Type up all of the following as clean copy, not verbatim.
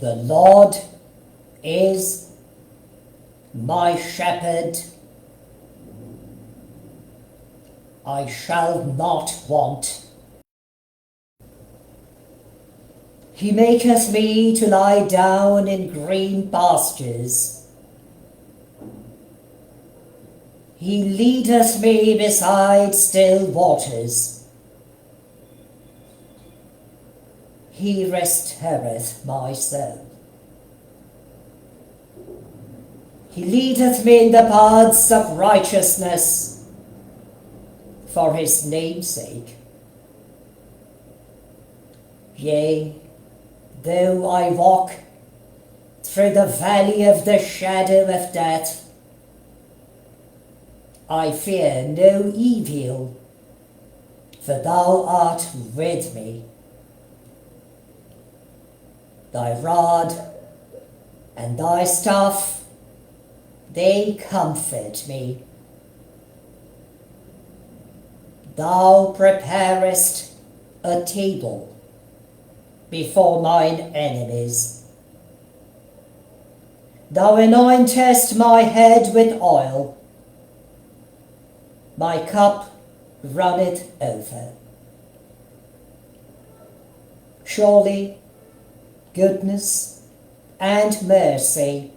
The Lord is my shepherd, I shall not want. He maketh me to lie down in green pastures. He leadeth me beside still waters. He restoreth my soul. He leadeth me in the paths of righteousness for his name's sake. Yea, though I walk through the valley of the shadow of death, I fear no evil, for thou art with me. Thy rod and thy staff, they comfort me. Thou preparest a table before mine enemies. Thou anointest my head with oil. My cup runneth over. Surely goodness and mercy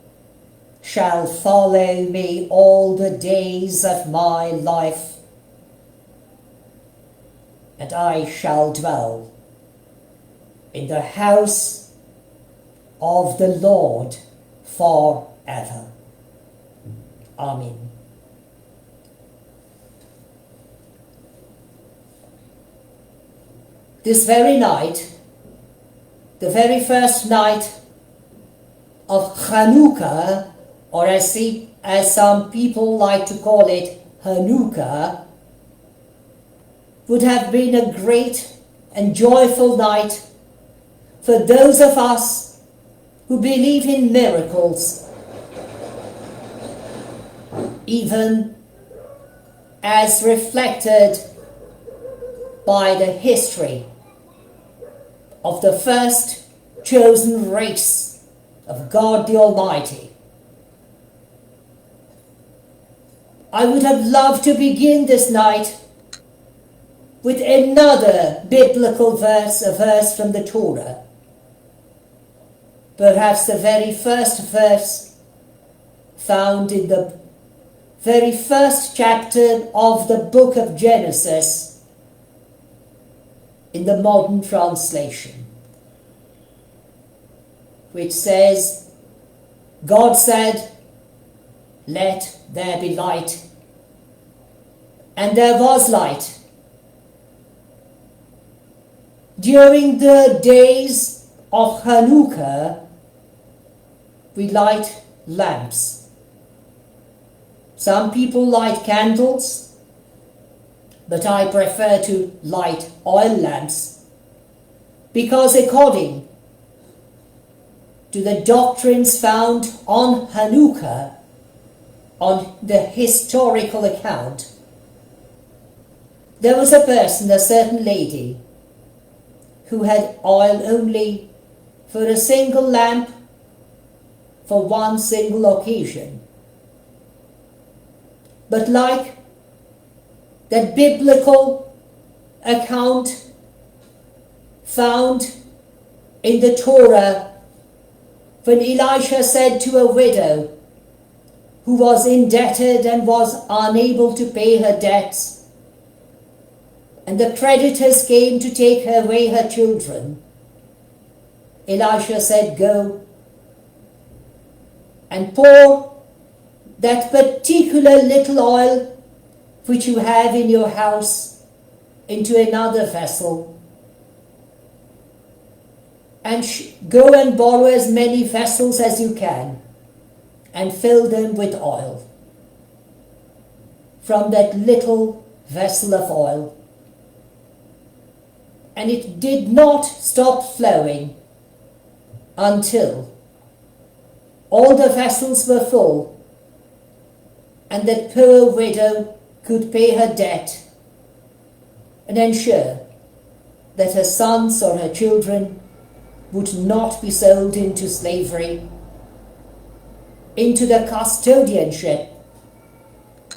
shall follow me all the days of my life, and I shall dwell in the house of the Lord forever. Amen. This very night, the very first night of Chanukah, or as some people like to call it, HANUKAH, would have been a great and joyful night for those of us who believe in miracles, even as reflected by the history of the first chosen race of God the Almighty. I would have loved to begin this night with another biblical verse, a verse from the Torah. Perhaps the very first verse found in the very first chapter of the book of Genesis in the modern translation, which says, God said, "Let there be light," and there was light. During the days of Chanukah, we light lamps. Some people light candles, but I prefer to light oil lamps, because according to the doctrines found on Chanukah, on the historical account, there was a person, a certain lady, who had oil only for a single lamp for one single occasion. But like that biblical account found in the Torah, when Elisha said to a widow who was indebted and was unable to pay her debts, and the creditors came to take away her children, Elisha said, "Go and pour that particular little oil which you have in your house into another vessel, and go and borrow as many vessels as you can, and fill them with oil from that little vessel of oil." And it did not stop flowing until all the vessels were full, and that poor widow could pay her debt and ensure that her sons or her children would not be sold into slavery, into the custodianship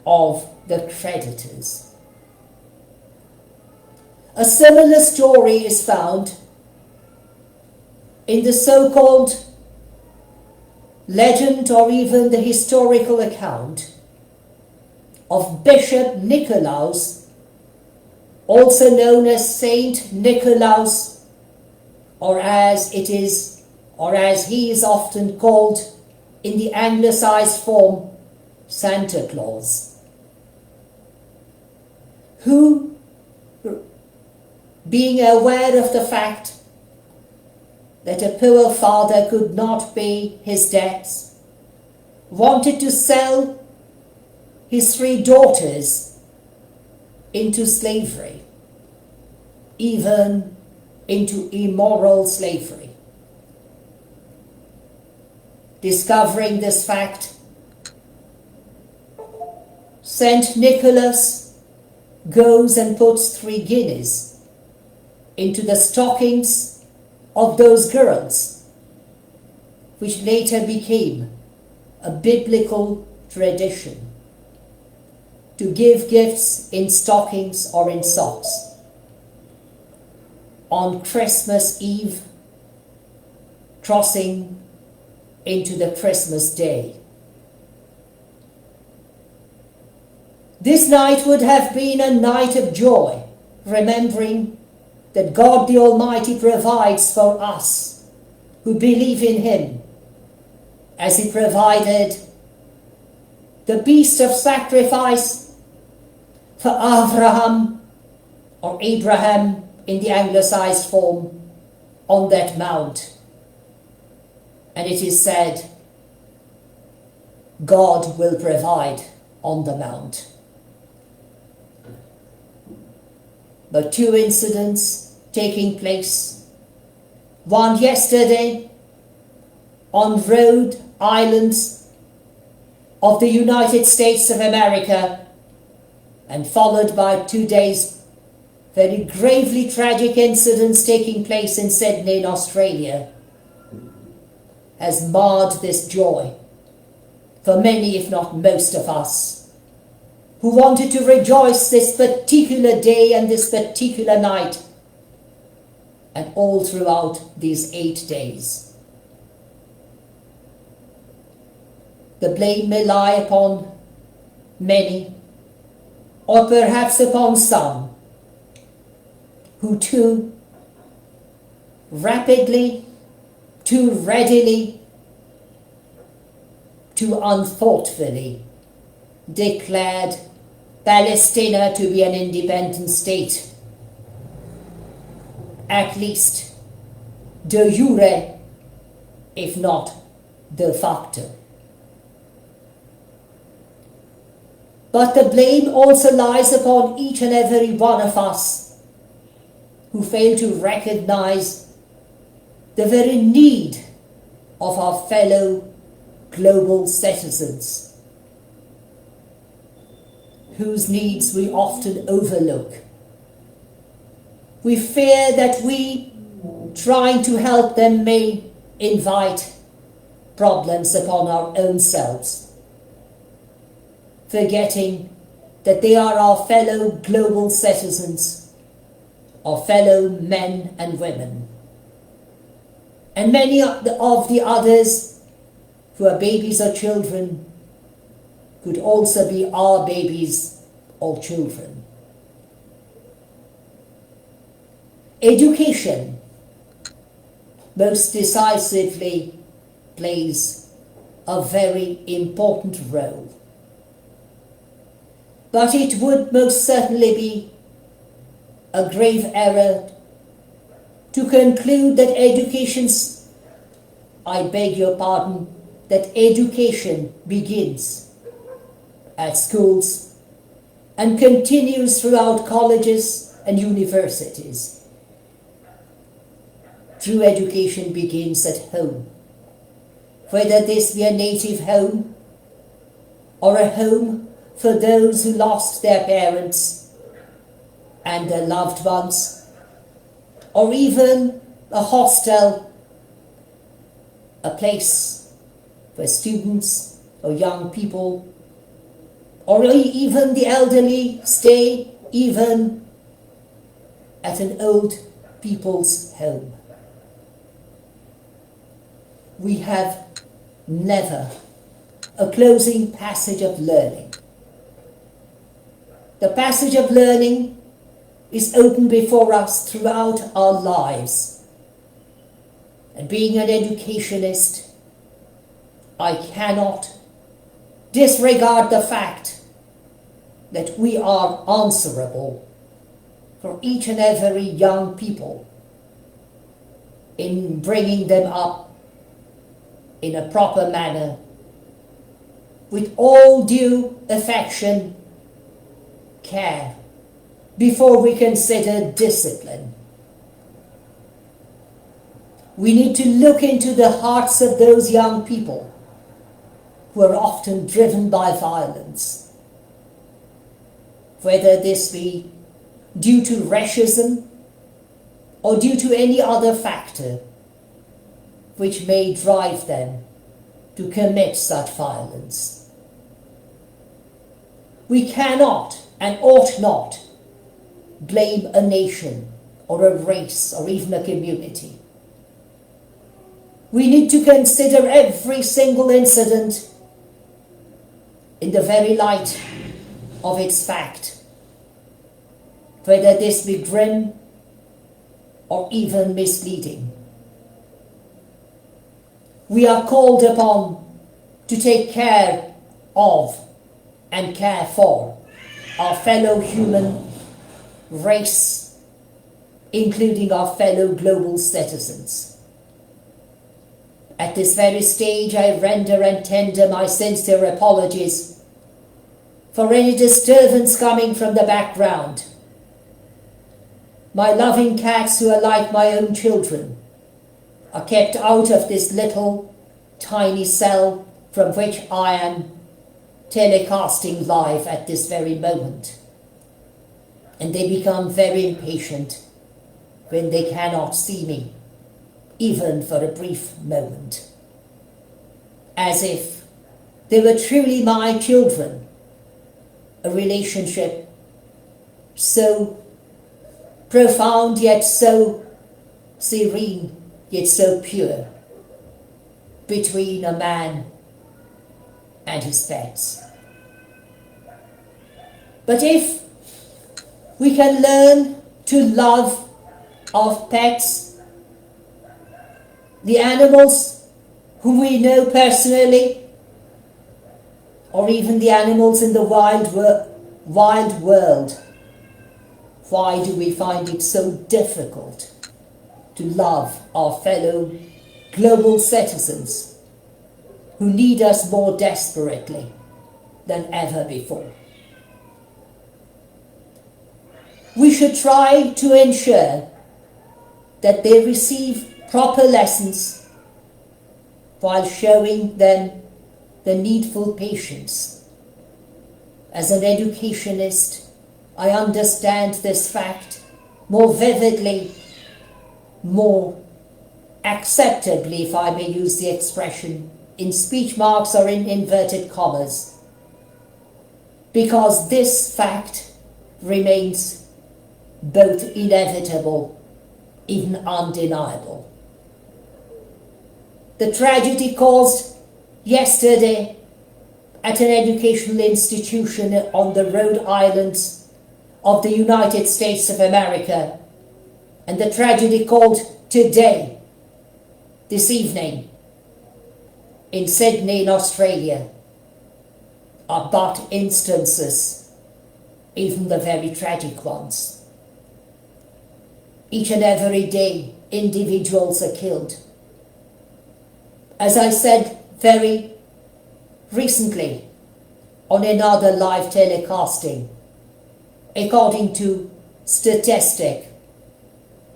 of the creditors. A similar story is found in the so-called legend or even the historical account of Bishop Nicolaus, also known as Saint Nicolaus, or as he is often called in the anglicized form, Santa Claus, who, being aware of the fact that a poor father could not pay his debts, wanted to sell his 3 daughters into slavery, even into immoral slavery. Discovering this fact, Saint Nicholas goes and puts 3 guineas into the stockings of those girls, which later became a biblical tradition to give gifts in stockings or in socks on Christmas Eve, crossing into the Christmas day. This night would have been a night of joy, remembering that God the Almighty provides for us who believe in Him, as He provided the beast of sacrifice for Abraham, or Abraham in the anglicized form, on that mount. And it is said, God will provide on the mount. But 2 incidents taking place. One yesterday on Rhode Island of the United States of America, and followed by 2 days very gravely tragic incidents taking place in Sydney in Australia, has marred this joy for many, if not most of us, who wanted to rejoice this particular day and this particular night, and all throughout these 8 days. The blame may lie upon many, or perhaps upon some, who too rapidly, too readily, too unthoughtfully declared Palestina to be an independent state, at least de jure, if not de facto. But the blame also lies upon each and every one of us who fail to recognize the very need of our fellow global citizens, whose needs we often overlook. We fear that we, trying to help them, may invite problems upon our own selves, forgetting that they are our fellow global citizens, our fellow men and women. And many of the others who are babies or children could also be our babies or children. Education most decisively plays a very important role. But it would most certainly be a grave error to conclude that that education begins at schools and continues throughout colleges and universities. True education begins at home, whether this be a native home or a home for those who lost their parents and their loved ones, or even a hostel a place where students or young people or even the elderly stay, even at an old people's home. We have never a closing passage of learning. The passage of learning is open before us throughout our lives. And being an educationist, I cannot disregard the fact that we are answerable for each and every young people in bringing them up in a proper manner with all due affection, care, before we consider discipline. We need to look into the hearts of those young people who are often driven by violence, whether this be due to racism or due to any other factor which may drive them to commit such violence. We cannot and ought not blame a nation or a race or even a community. We need to consider every single incident in the very light of its fact, whether this be grim or even misleading. We are called upon to take care of and care for our fellow human race, including our fellow global citizens. At this very stage, I render and tender my sincere apologies for any disturbance coming from the background. My loving cats, who are like my own children, are kept out of this little tiny cell from which I am telecasting live at this very moment. And they become very impatient when they cannot see me, even for a brief moment, as if they were truly my children, a relationship so profound yet so serene yet so pure between a man and his pets. But if we can learn to love our pets, the animals whom we know personally, or even the animals in the wild world, why do we find it so difficult to love our fellow global citizens who need us more desperately than ever before? We should try to ensure that they receive proper lessons while showing them the needful patience. As an educationist, I understand this fact more vividly, more acceptably, if I may use the expression, in speech marks or in inverted commas, because this fact remains both inevitable, even undeniable. The tragedy caused yesterday at an educational institution on the Rhode Islands of the United States of America, and the tragedy called today, this evening, in Sydney in Australia, are but instances, even the very tragic ones. Each and every day, individuals are killed. As I said very recently on another live telecasting, according to statistic,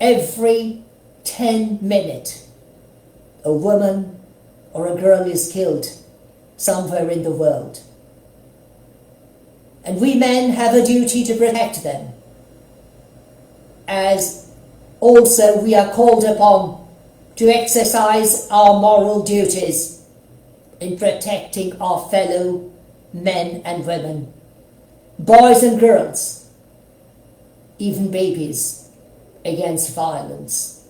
every 10 minutes, a woman or a girl is killed somewhere in the world. And we men have a duty to protect them, as also we are called upon to exercise our moral duties in protecting our fellow men and women, boys and girls, even babies, against violence.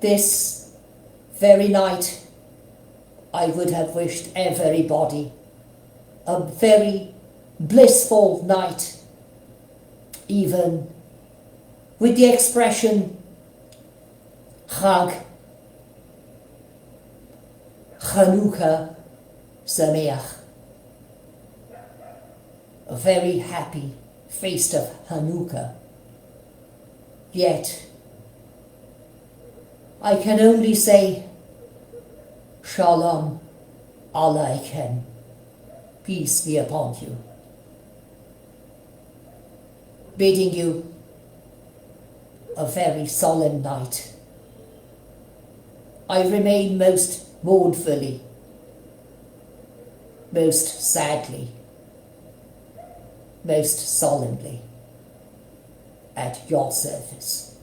This very night, I would have wished everybody a very blissful night, even with the expression Chag, Chanukah, Sameach, a very happy feast of Hanukkah. Yet, I can only say Shalom Aleichem, peace be upon you, bidding you a very solemn night. I remain most mournfully, most sadly, most solemnly at your service.